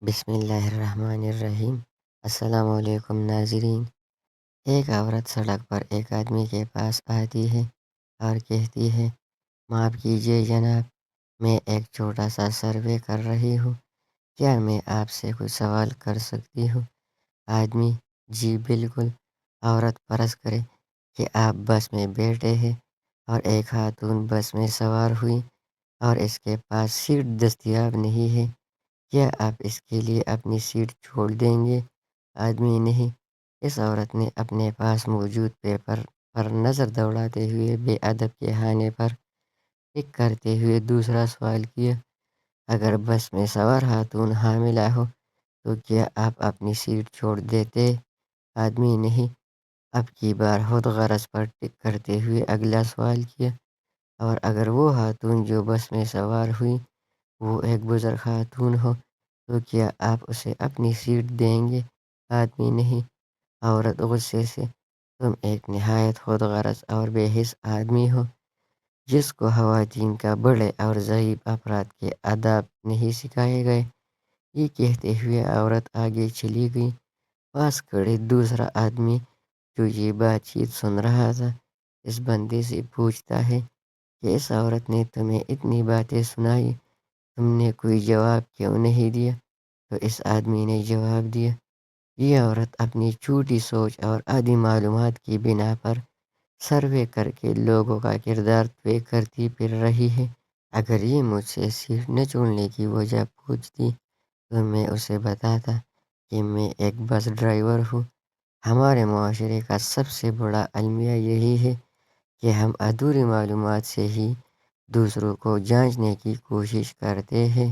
بسم اللہ الرحمن الرحیم۔ السلام علیکم ناظرین۔ ایک عورت سڑک پر ایک آدمی کے پاس آتی ہے اور کہتی ہے، معاف کیجیے جناب، میں ایک چھوٹا سا سروے کر رہی ہوں، کیا میں آپ سے کچھ سوال کر سکتی ہوں؟ آدمی: جی بالکل۔ عورت فرض کرے کہ آپ بس میں بیٹھے ہیں اور ایک خاتون بس میں سوار ہوئی اور اس کے پاس سیٹ دستیاب نہیں ہے، کیا آپ اس کے لیے اپنی سیٹ چھوڑ دیں گے؟ آدمی: نہیں۔ اس عورت نے اپنے پاس موجود پیپر پر نظر دوڑاتے ہوئے بے ادب کے خانے پر ٹک کرتے ہوئے دوسرا سوال کیا، اگر بس میں سوار خاتون حاملہ ہو تو کیا آپ اپنی سیٹ چھوڑ دیتے؟ آدمی: نہیں۔ اب کی بار خود غرض پر ٹک کرتے ہوئے اگلا سوال کیا، اور اگر وہ خاتون جو بس میں سوار ہوئی وہ ایک بزرگ خاتون ہو تو کیا آپ اسے اپنی سیٹ دیں گے؟ آدمی: نہیں۔ عورت غصے سے: تم ایک نہایت خود غرض اور بے حس آدمی ہو جس کو خواتین کا بڑے اور ضعیف افراد کے آداب نہیں سکھائے گئے۔ یہ کہتے ہوئے عورت آگے چلی گئی۔ پاس کھڑے دوسرا آدمی جو یہ بات چیت سن رہا تھا اس بندے سے پوچھتا ہے کہ اس عورت نے تمہیں اتنی باتیں سنائی، تم نے کوئی جواب کیوں نہیں دیا؟ تو اس آدمی نے جواب دیا، یہ عورت اپنی چھوٹی سوچ اور آدھی معلومات کی بنا پر سروے کر کے لوگوں کا کردار طے کرتی پھر رہی ہے۔ اگر یہ مجھ سے سیٹ نہ چھوڑنے کی وجہ پوچھتی تو میں اسے بتاتا کہ میں ایک بس ڈرائیور ہوں۔ ہمارے معاشرے کا سب سے بڑا المیہ یہی ہے کہ ہم ادھوری معلومات سے ہی دوسروں کو جانچنے کی کوشش کرتے ہیں۔